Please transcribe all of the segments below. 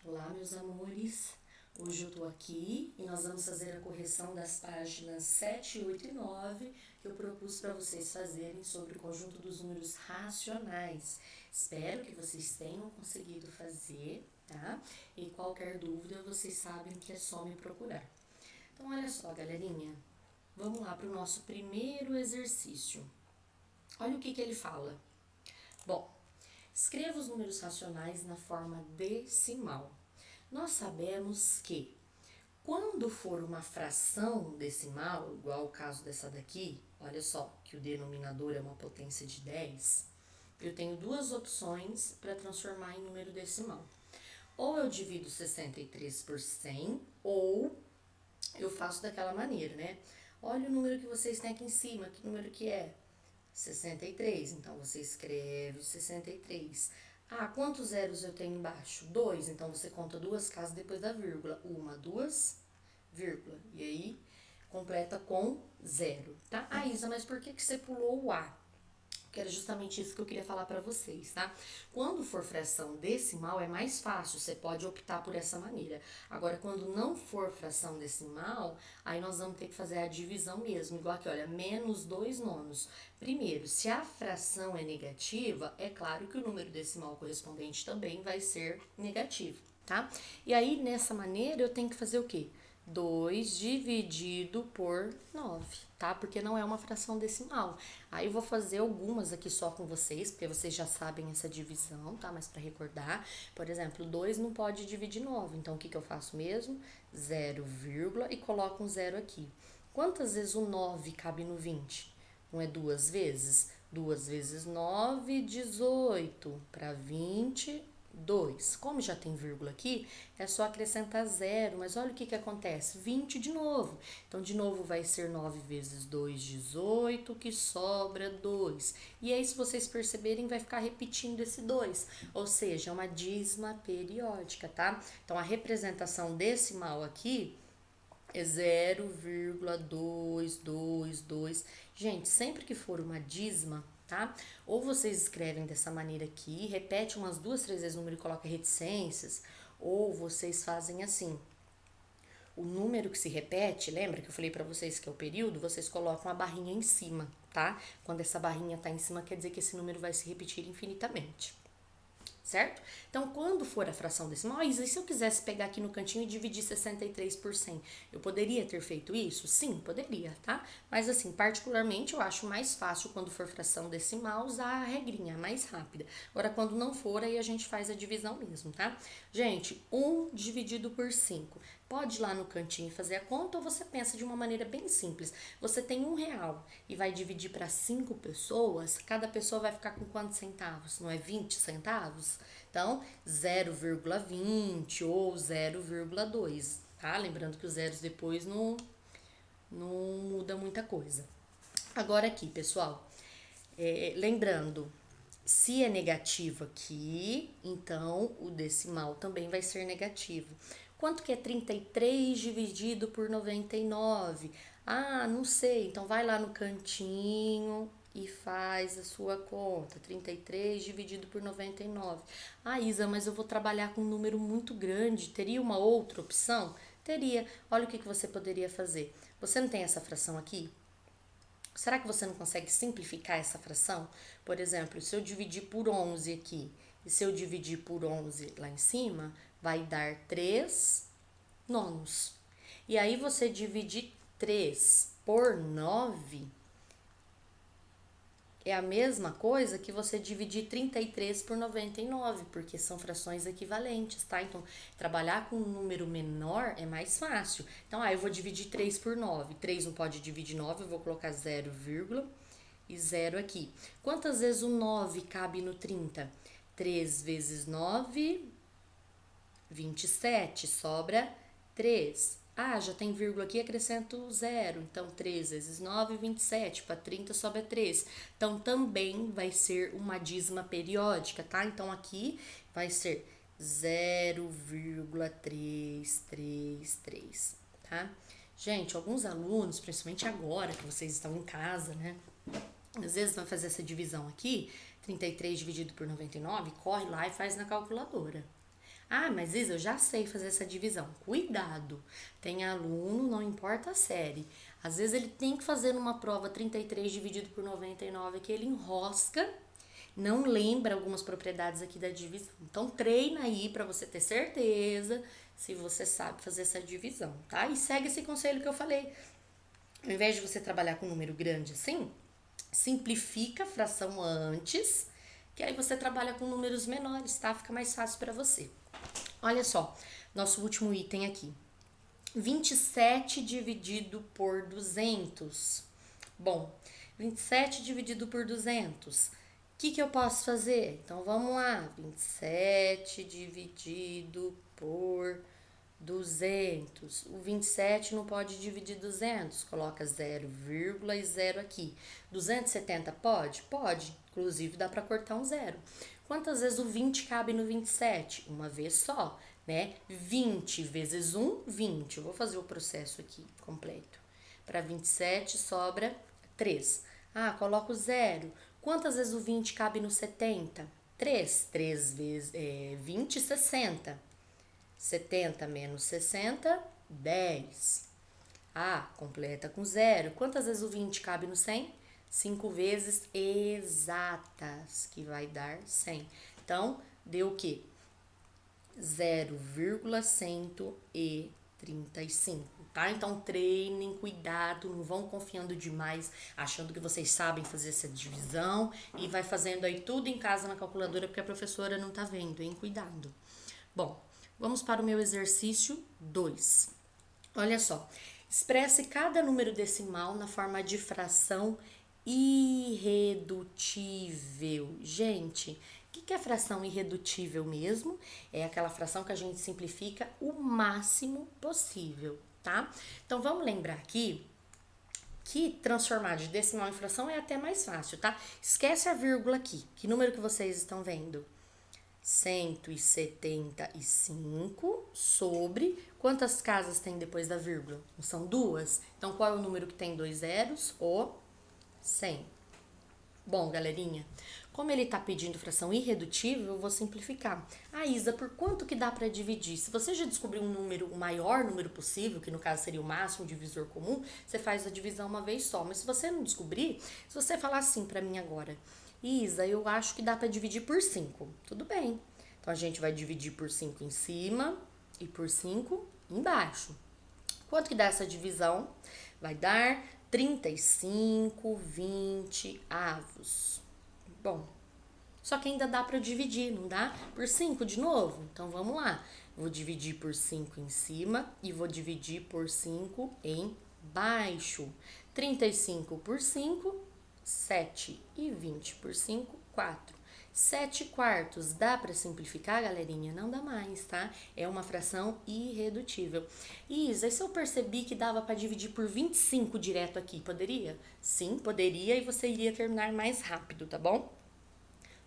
Olá, meus amores. Hoje eu tô aqui e nós vamos fazer a correção das páginas 7, 8 e 9 que eu propus para vocês fazerem sobre o conjunto dos números racionais. Espero que vocês tenham conseguido fazer, tá? E qualquer dúvida, vocês sabem que é só me procurar. Então, olha só, galerinha. Vamos lá para o nosso primeiro exercício. Olha o que ele fala. Bom, escreva os números racionais na forma decimal. Nós sabemos que quando for uma fração decimal, igual o caso dessa daqui, olha só, que o denominador é uma potência de 10, eu tenho duas opções para transformar em número decimal. Ou eu divido 63 por 100, ou eu faço daquela maneira, né? Olha o número que vocês têm aqui em cima, que número que é? 63, então você escreve 63. Ah, quantos zeros eu tenho embaixo? 2, então você conta duas casas depois da vírgula. Uma, duas, vírgula. E aí, completa com 0, tá? Ah, Isa, mas por que você pulou o A? Que era justamente isso que eu queria falar para vocês, tá? Quando for fração decimal é mais fácil, você pode optar por essa maneira. Agora, quando não for fração decimal, aí nós vamos ter que fazer a divisão mesmo, igual aqui, olha, menos 2 nonos. Primeiro, se a fração é negativa, é claro que o número decimal correspondente também vai ser negativo, tá? E aí, nessa maneira, eu tenho que fazer o quê? 2 dividido por 9, tá? Porque não é uma fração decimal. Aí eu vou fazer algumas aqui só com vocês, porque vocês já sabem essa divisão, tá? Mas para recordar, por exemplo, 2 não pode dividir 9. Então, o que eu faço mesmo? 0, e coloco um 0 aqui. Quantas vezes o 9 cabe no 20? Não é duas vezes? 2 vezes 9, 18. Para 20, 2. Como já tem vírgula aqui, é só acrescentar 0, mas olha o que acontece, 20 de novo. Então, de novo, vai ser 9 vezes 2, 18, que sobra 2. E aí, se vocês perceberem, vai ficar repetindo esse 2, ou seja, é uma dízima periódica, tá? Então, a representação decimal aqui é 0,222. Gente, sempre que for uma dízima, tá? Ou vocês escrevem dessa maneira aqui, repete umas 2, 3 vezes o número e coloca reticências, ou vocês fazem assim. O número que se repete, lembra que eu falei para vocês que é o período? Vocês colocam a barrinha em cima, tá? Quando essa barrinha tá em cima, quer dizer que esse número vai se repetir infinitamente. Certo? Então, quando for a fração decimal, e se eu quisesse pegar aqui no cantinho e dividir 63 por 100, eu poderia ter feito isso? Sim, poderia, tá? Mas assim, particularmente, eu acho mais fácil quando for fração decimal usar a regrinha mais rápida. Agora, quando não for, aí a gente faz a divisão mesmo, tá? Gente, 1 dividido por 5. Pode ir lá no cantinho fazer a conta ou você pensa de uma maneira bem simples. Você tem R$ 1 e vai dividir para 5 pessoas, cada pessoa vai ficar com quantos centavos? Não é 20 centavos? Então, 0,20 ou 0,2, tá? Lembrando que os zeros depois não muda muita coisa. Agora aqui, pessoal, lembrando, se é negativo aqui, então o decimal também vai ser negativo. Quanto que é 33 dividido por 99? Ah, não sei. Então vai lá no cantinho e faz a sua conta. 33 dividido por 99. Ah, Isa, mas eu vou trabalhar com um número muito grande. Teria uma outra opção? Teria. Olha o que você poderia fazer. Você não tem essa fração aqui? Será que você não consegue simplificar essa fração? Por exemplo, se eu dividir por 11 aqui, e se eu dividir por 11 lá em cima, vai dar 3 nonos. E aí você dividir 3 por 9 é a mesma coisa que você dividir 33 por 99, porque são frações equivalentes, tá? Então, trabalhar com um número menor é mais fácil. Então, eu vou dividir 3 por 9. 3 não pode dividir 9, eu vou colocar 0, e 0 aqui. Quantas vezes o 9 cabe no 30? 3 vezes 9, 27. Sobra 3. Ah, já tem vírgula aqui, acrescento 0. Então, 3 vezes 9, 27. Para 30 sobra 3. Então, também vai ser uma dízima periódica, tá? Então, aqui vai ser 0,333, tá? Gente, alguns alunos, principalmente agora que vocês estão em casa, né? Às vezes vai fazer essa divisão aqui, 33 dividido por 99, corre lá e faz na calculadora. Ah, mas Isa, eu já sei fazer essa divisão. Cuidado, tem aluno, não importa a série. Às vezes ele tem que fazer numa prova 33 dividido por 99 que ele enrosca, não lembra algumas propriedades aqui da divisão. Então treina aí para você ter certeza se você sabe fazer essa divisão, tá? E segue esse conselho que eu falei. Ao invés de você trabalhar com um número grande assim, simplifica a fração antes, que aí você trabalha com números menores, tá? Fica mais fácil para você. Olha só, nosso último item aqui. 27 dividido por 200. Bom, 27 dividido por 200. O que eu posso fazer? Então, vamos lá. 27 dividido por 200. O 27 não pode dividir 200. Coloca 0,0 e 0 aqui. 270 pode? Pode. Inclusive, dá para cortar um zero. Quantas vezes o 20 cabe no 27? Uma vez só, né? 20 vezes 1, 20. Eu vou fazer o processo aqui completo. Para 27 sobra 3. Ah, coloco zero. Quantas vezes o 20 cabe no 70? 3. 3 vezes 20, 60. 70 menos 60, 10. Ah, completa com zero. Quantas vezes o 20 cabe no 100? 5 vezes exatas, que vai dar 100. Então, deu o quê? 0,135, tá? Então, treinem, cuidado, não vão confiando demais, achando que vocês sabem fazer essa divisão e vai fazendo aí tudo em casa na calculadora porque a professora não tá vendo, hein? Cuidado. Bom, vamos para o meu exercício 2. Olha só, expresse cada número decimal na forma de fração irredutível. Gente, o que é fração irredutível mesmo? É aquela fração que a gente simplifica o máximo possível, tá? Então, vamos lembrar aqui que transformar de decimal em fração é até mais fácil, tá? Esquece a vírgula aqui. Que número que vocês estão vendo? 175 sobre quantas casas tem depois da vírgula? São duas. Então, qual é o número que tem 2 zeros? O 100. Bom, galerinha, como ele está pedindo fração irredutível, eu vou simplificar. Ah, Isa, por quanto que dá para dividir? Se você já descobriu um número, o maior número possível, que no caso seria o máximo divisor comum, você faz a divisão uma vez só. Mas se você não descobrir, se você falar assim para mim agora, Isa, eu acho que dá para dividir por 5. Tudo bem. Então, a gente vai dividir por 5 em cima e por 5 embaixo. Quanto que dá essa divisão? Vai dar 35, 20 avos. Bom, só que ainda dá para dividir, não dá? Por 5 de novo? Então, vamos lá. Vou dividir por 5 em cima e vou dividir por 5 embaixo. 35 por 5, 7. E 20 por 5, 4. 7 quartos, dá para simplificar, galerinha? Não dá mais, tá? É uma fração irredutível. Isa, e se eu percebi que dava para dividir por 25 direto aqui, poderia? Sim, poderia e você iria terminar mais rápido, tá bom?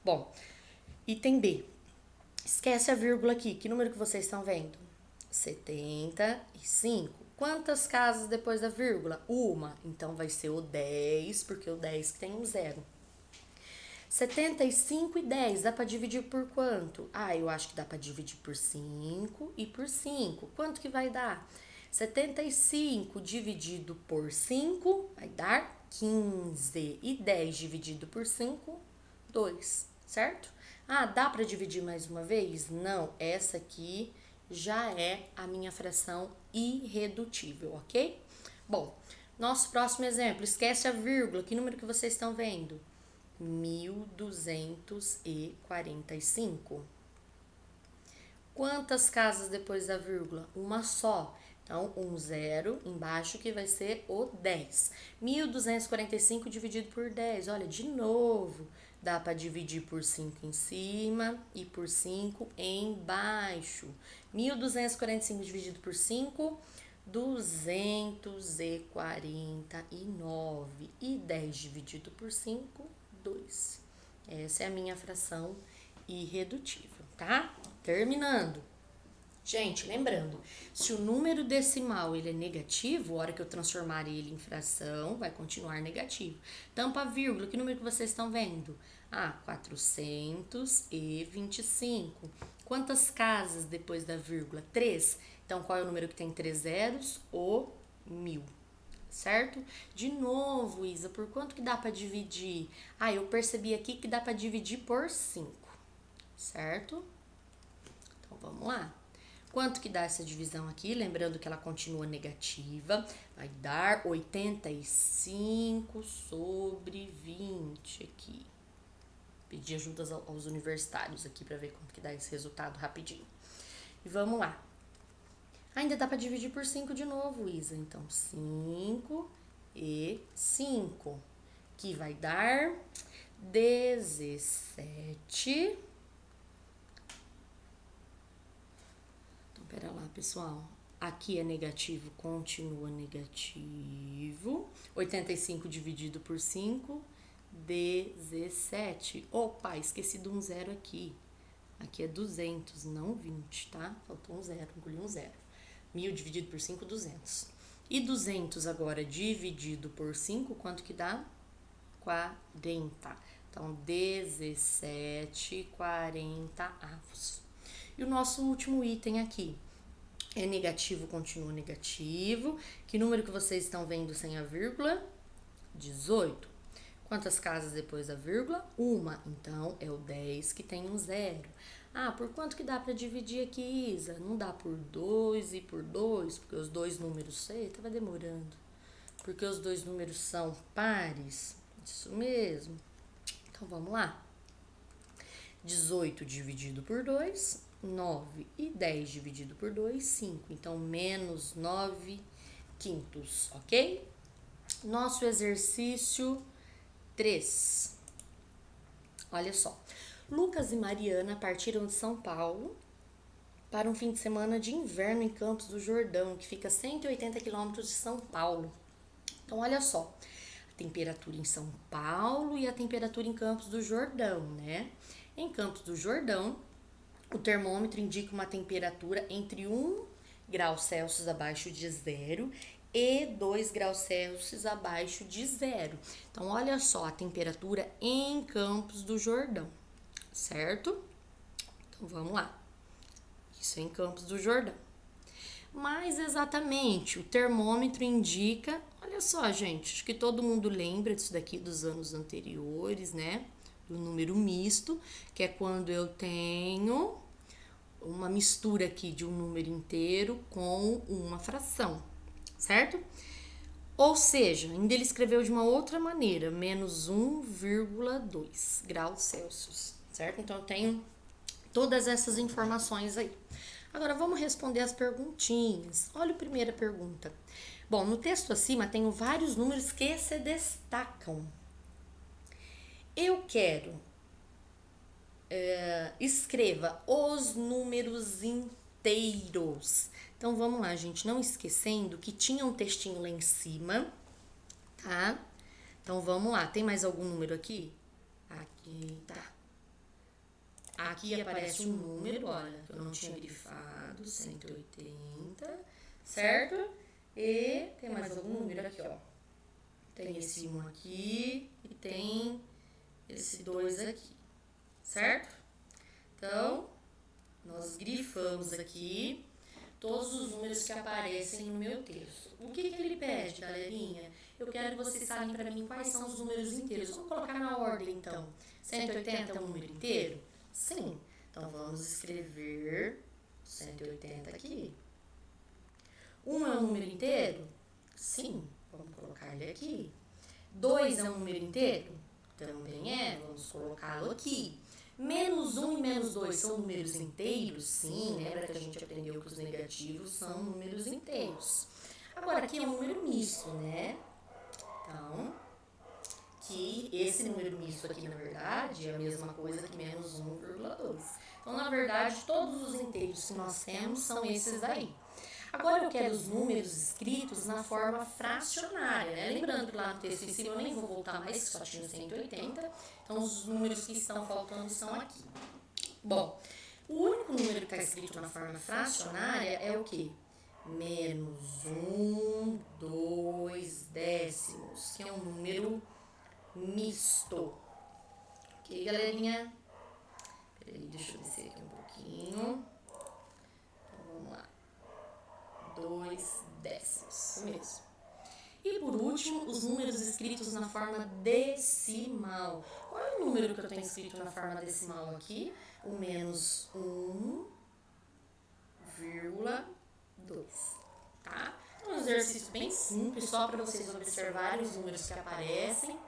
Bom, item B. Esquece a vírgula aqui. Que número que vocês estão vendo? 75. Quantas casas depois da vírgula? Uma. Então, vai ser o 10, porque o 10 que tem um zero. 75 e 10, dá para dividir por quanto? Ah, eu acho que dá para dividir por 5 e por 5. Quanto que vai dar? 75 dividido por 5 vai dar 15. E 10 dividido por 5, 2, certo? Ah, dá para dividir mais uma vez? Não, essa aqui já é a minha fração irredutível, ok? Bom, nosso próximo exemplo, esquece a vírgula, que número que vocês estão vendo? 1245. Quantas casas depois da vírgula? Uma só. Então, um zero embaixo que vai ser o 10. 1245 dividido por 10. Olha, de novo, dá para dividir por 5 em cima e por 5 embaixo. 1245 dividido por 5, 249. E 10 dividido por 5, 2. Essa é a minha fração irredutível, tá? Terminando. Gente, lembrando, se o número decimal ele é negativo, a hora que eu transformar ele em fração, vai continuar negativo. Tampa a vírgula, que número que vocês estão vendo? Ah, 425. Quantas casas depois da vírgula? 3. Então, qual é o número que tem 3 zeros? O 1000. Certo? De novo, Isa, por quanto que dá para dividir? Eu percebi aqui que dá para dividir por 5. Certo? Então, vamos lá. Quanto que dá essa divisão aqui? Lembrando que ela continua negativa. Vai dar 85 sobre 20 aqui. Pedir ajuda aos universitários aqui para ver quanto que dá esse resultado rapidinho. E vamos lá. Ainda dá para dividir por 5 de novo, Isa. Então, 5 e 5, que vai dar 17. Então, pera lá, pessoal. Aqui é negativo, continua negativo. 85 dividido por 5, 17. Opa, esqueci de um zero aqui. Aqui é 200, não 20, tá? Faltou um zero, engoli um zero. 1000 dividido por 5, 200. E 200 agora dividido por 5, quanto que dá? 40. Então, 17/40 avos. E o nosso último item aqui é negativo, continua negativo. Que número que vocês estão vendo sem a vírgula? 18. Quantas casas depois da vírgula? 1. Então, é o 10 que tem um zero. Por quanto que dá para dividir aqui, Isa? Não dá por 2 e por 2, porque os dois números... Tava demorando. Porque os dois números são pares. Isso mesmo. Então, vamos lá. 18 dividido por 2, 9. E 10 dividido por 2, 5. Então, menos 9 quintos, ok? Nosso exercício 3. Olha só. Lucas e Mariana partiram de São Paulo para um fim de semana de inverno em Campos do Jordão, que fica a 180 quilômetros de São Paulo. Então, olha só. A temperatura em São Paulo e a temperatura em Campos do Jordão, né? Em Campos do Jordão, o termômetro indica uma temperatura entre 1 grau Celsius abaixo de 0 e 2 graus Celsius abaixo de 0. Então, olha só a temperatura em Campos do Jordão, certo? Então, vamos lá. Isso é em Campos do Jordão. Mais exatamente, o termômetro indica... Olha só, gente, acho que todo mundo lembra disso daqui dos anos anteriores, né? Do número misto, que é quando eu tenho uma mistura aqui de um número inteiro com uma fração, certo? Ou seja, ainda ele escreveu de uma outra maneira, menos 1,2 graus Celsius, certo? Então, eu tenho todas essas informações aí. Agora, vamos responder as perguntinhas. Olha a primeira pergunta. Bom, no texto acima, tenho vários números que se destacam. Eu quero... escreva os números inteiros. Então, vamos lá, gente. Não esquecendo que tinha um textinho lá em cima, tá? Então, vamos lá. Tem mais algum número aqui? Aqui, tá. Aqui aparece um número, olha, que eu não tinha grifado, 180, certo? E tem mais algum número aqui, ó. Tem esse 1 aqui e tem esse 2 aqui, certo? Então, nós grifamos aqui todos os números que aparecem no meu texto. O que ele pede, galerinha? Eu quero que vocês falem para mim quais são os números inteiros. Vamos colocar na ordem, então. 180 é um número inteiro? Sim. Então, vamos escrever 180 aqui. 1 é um número inteiro? Sim. Vamos colocar ele aqui. 2 é um número inteiro? Também é. Vamos colocá-lo aqui. Menos 1 e menos 2 são números inteiros? Sim. Lembra que a gente aprendeu que os negativos são números inteiros. Agora, aqui é um número misto, né? Então... que esse número misto aqui, na verdade, é a mesma coisa que menos 1,2. Então, na verdade, todos os inteiros que nós temos são esses aí. Agora, eu quero os números escritos na forma fracionária, né? Lembrando que lá no texto em cima eu nem vou voltar mais, que só tinha 180. Então, os números que estão faltando são aqui. Bom, o único número que está escrito na forma fracionária é o quê? Menos 1, 2 décimos, que é um número misto. Ok, galerinha? Peraí, deixa eu descer aqui um pouquinho. Então, vamos lá. 2 décimos, isso mesmo. E por último, os números escritos na forma decimal. Qual é o número que eu tenho escrito na forma decimal aqui? O menos 1,2, tá? É um exercício bem simples, só para vocês observarem os números que aparecem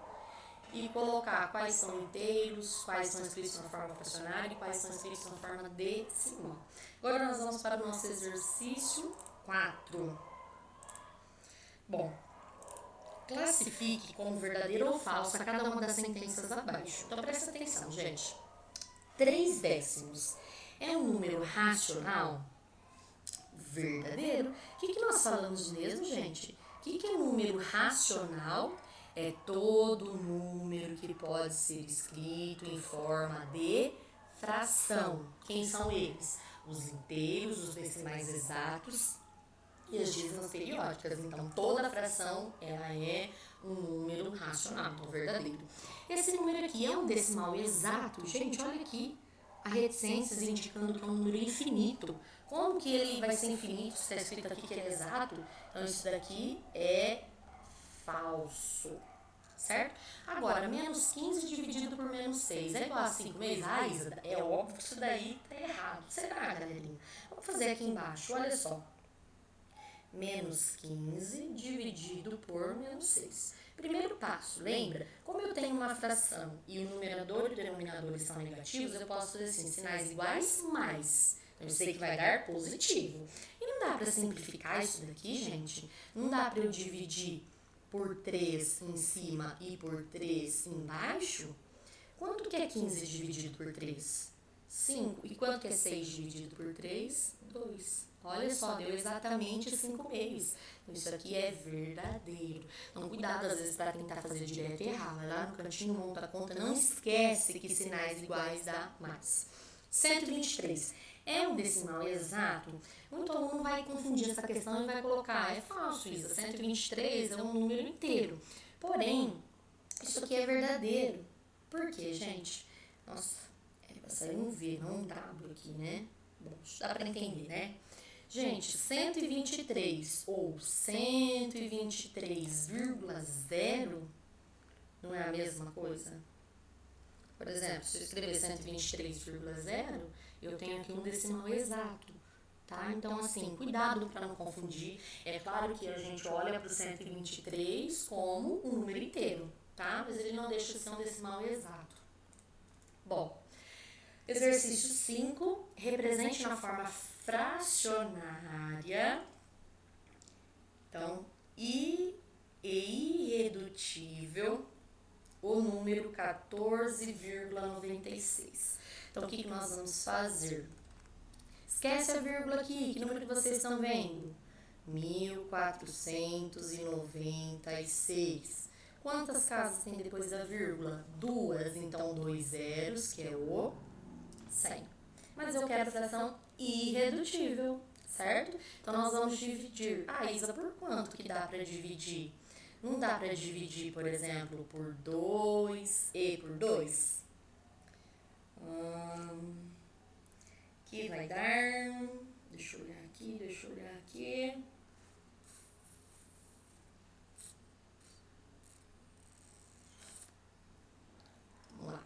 e colocar quais são inteiros, quais são escritos na forma fracionária e quais são escritos na forma decimal. Agora nós vamos para o nosso exercício 4. Bom, classifique como verdadeira ou falsa cada uma das sentenças abaixo. Então presta atenção, gente. 3 décimos é um número racional? Verdadeiro. O que nós falamos mesmo, gente? O que é um número racional? É todo número que pode ser escrito em forma de fração. Quem são eles? Os inteiros, os decimais exatos e as dízimas periódicas. Então, toda fração ela é um número racional, então verdadeiro. Esse número aqui é um decimal exato. Gente, olha aqui a reticências indicando que é um número infinito. Como que ele vai ser infinito se está escrito aqui que ele é exato? Então, isso daqui é falso, certo? Agora, menos 15 dividido por menos 6 é igual a 5 meses? Ah, Isa, é óbvio que isso daí tá errado. Será, galerinha? Vamos fazer aqui embaixo, olha só. Menos 15 dividido por menos 6. Primeiro passo, lembra? Como eu tenho uma fração e o numerador e o denominador são negativos, eu posso fazer assim, sinais iguais mais. Então, eu sei que vai dar positivo. E não dá para simplificar isso daqui, gente? Não dá para eu dividir por 3 em cima e por 3 embaixo? Quanto que é 15 dividido por 3? 5. E quanto que é 6 dividido por 3? 2. Olha só, deu exatamente 5 meios. Então, isso aqui é verdadeiro. Então, cuidado às vezes para tentar fazer direto e errar. Vai lá no cantinho, monta a conta. Não esquece que sinais iguais dá mais. 123. É um decimal exato? Muito aluno vai confundir essa questão e vai colocar, é falso, Isa, 123 é um número inteiro. Porém, isso aqui é verdadeiro. Por quê, gente? Nossa, era pra sair um V, não um W aqui, né? Bom, dá pra entender, né? Gente, 123 ou 123,0 não é a mesma coisa? Por exemplo, se eu escrever 123,0, eu tenho aqui um decimal exato, tá? Então, assim, cuidado para não confundir. É claro que a gente olha para o 123 como um número inteiro, tá? Mas ele não deixa de ser um decimal exato. Bom, exercício 5, represente na forma fracionária, então, irredutível, o número 14,96. Então, o que nós vamos fazer? Esquece a vírgula aqui, que número que vocês estão vendo? 1496. Quantas casas tem depois da vírgula? 2, então 2 zeros, que é o 100. Mas eu quero a fração irredutível, certo? Então, nós vamos dividir. Ah, Isa, por quanto que dá para dividir? Não dá para dividir, por exemplo, por 2 e por 2? Que vai dar... Deixa eu olhar aqui. Vamos lá.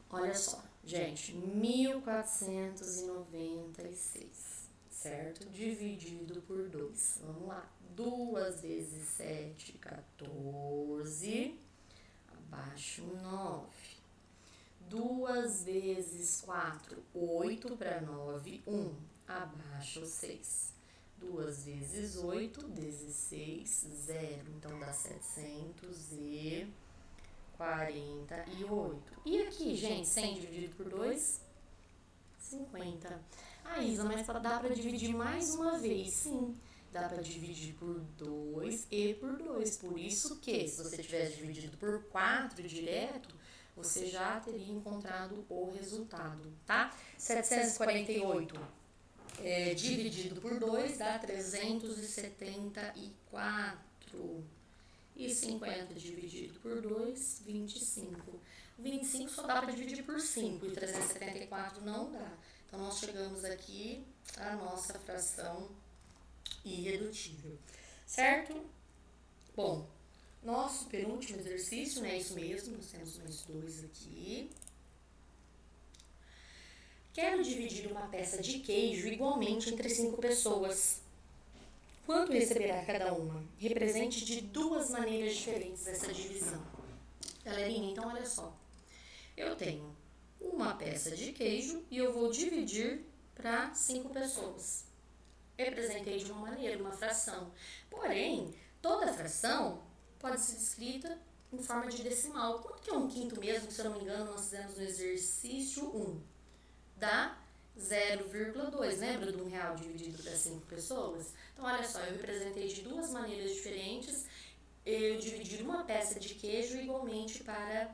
Olha só, gente, 1496, certo? Dividido por 2. Vamos lá. 2 vezes 7, 14. Abaixo 9. 2 vezes 4, 8 para 9, 1. Abaixo 6. 2 vezes 8, 16, 0. Então, dá 748. E aqui, gente, 100 dividido por 2? 50. Ah, Isa, mas dá para dividir mais uma vez? Sim. Dá para dividir por 2 e por 2. Por isso que, se você tivesse dividido por 4 direto, você já teria encontrado o resultado, tá? 748 dividido por 2 dá 374. E 50 dividido por 2, 25. 25 só dá para dividir por 5 e 374 não dá. Então, nós chegamos aqui à nossa fração irredutível, certo? Bom, nosso penúltimo exercício, né? Isso mesmo, nós temos mais 2 aqui. Quero dividir uma peça de queijo igualmente entre 5 pessoas. Quanto receberá cada uma? Represente de 2 maneiras diferentes essa divisão. Galerinha, então olha só. Eu tenho uma peça de queijo e eu vou dividir para 5 pessoas. Representei de uma maneira, uma fração. Porém, toda fração pode ser escrita em forma de decimal. Quanto que é 1/5 mesmo? Se eu não me engano, nós fizemos no exercício 1. Dá 0,2. Lembra de R$1 dividido para 5 pessoas? Então, olha só, eu representei de 2 maneiras diferentes. Eu dividi uma peça de queijo igualmente para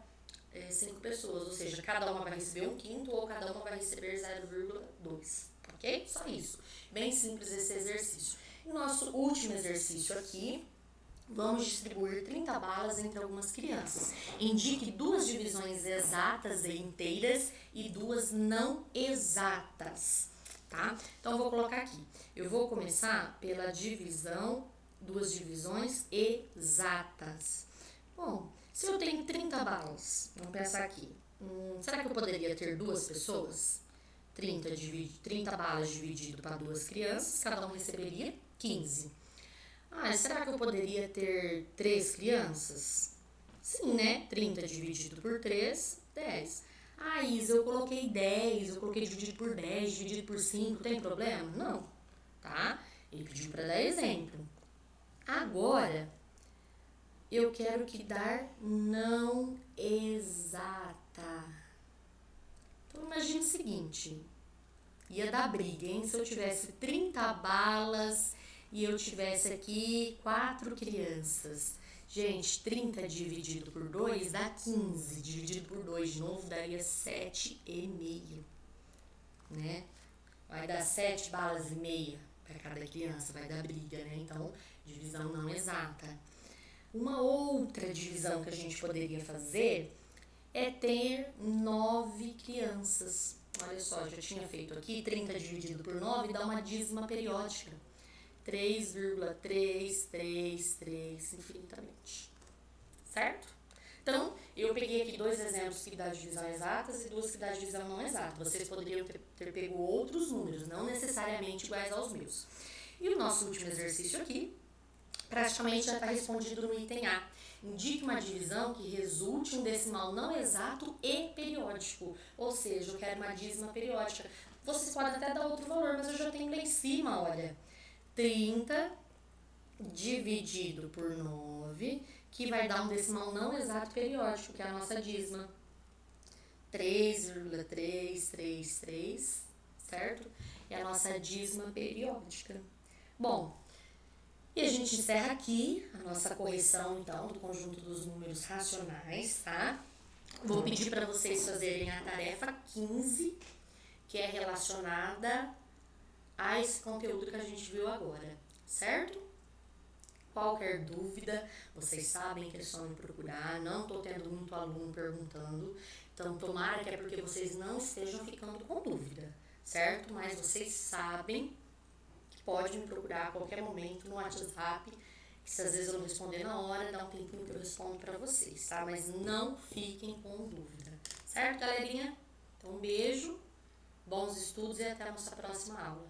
5 pessoas, ou seja, cada uma vai receber 1/5 ou cada uma vai receber 0,2, ok? Só isso. Bem simples esse exercício. E o nosso último exercício aqui, vamos distribuir 30 balas entre algumas crianças. Indique 2 divisões exatas e inteiras e 2 não exatas, tá? Então, eu vou colocar aqui. Eu vou começar pela divisão, 2 divisões exatas. Bom, se eu tenho 30 balas, vamos pensar aqui. Será que eu poderia ter 2 pessoas? 30 balas dividido para 2 crianças, cada um receberia 15. Será que eu poderia ter 3 crianças? Sim, né? 30 dividido por 3, 10. Isa, eu coloquei 10, eu coloquei dividido por 10, dividido por 5, tem problema? Não, tá? Ele pediu para dar exemplo. Agora, eu quero que dar não exata. Então, imagine o seguinte, ia dar briga, hein? Se eu tivesse 30 balas e eu tivesse aqui 4 crianças. Gente, 30 dividido por 2 dá 15. Dividido por 2 de novo daria 7,5, né? Vai dar 7 balas e meia para cada criança, vai dar briga, né? Então, divisão não exata. Uma outra divisão que a gente poderia fazer é ter 9 crianças. Olha só, já tinha feito aqui, 30 dividido por 9 dá uma dízima periódica. 3,333 infinitamente. Certo? Então, eu peguei aqui 2 exemplos que dá divisão exatas e 2 que dá divisão não exata. Vocês poderiam ter pego outros números, não necessariamente iguais aos meus. E o nosso último exercício aqui, praticamente já está respondido no item A. Indique uma divisão que resulte em um decimal não exato e periódico. Ou seja, eu quero uma dízima periódica. Vocês podem até dar outro valor, mas eu já tenho lá em cima, olha. 30 dividido por 9, que vai dar um decimal não exato periódico, que é a nossa dízima. 3,333, certo? É a nossa dízima periódica. Bom, e a gente encerra aqui a nossa correção, então, do conjunto dos números racionais, tá? Vou pedir para vocês fazerem a tarefa 15, que é relacionada a esse conteúdo que a gente viu agora, certo? Qualquer dúvida, vocês sabem que é só me procurar, não estou tendo muito aluno perguntando, então tomara que é porque vocês não estejam ficando com dúvida, certo? Mas vocês sabem que pode me procurar a qualquer momento no WhatsApp, que se às vezes eu não responder na hora, dá um tempinho que eu respondo para vocês, tá? Mas não fiquem com dúvida, certo, galerinha? Então, um beijo, bons estudos e até a nossa próxima aula.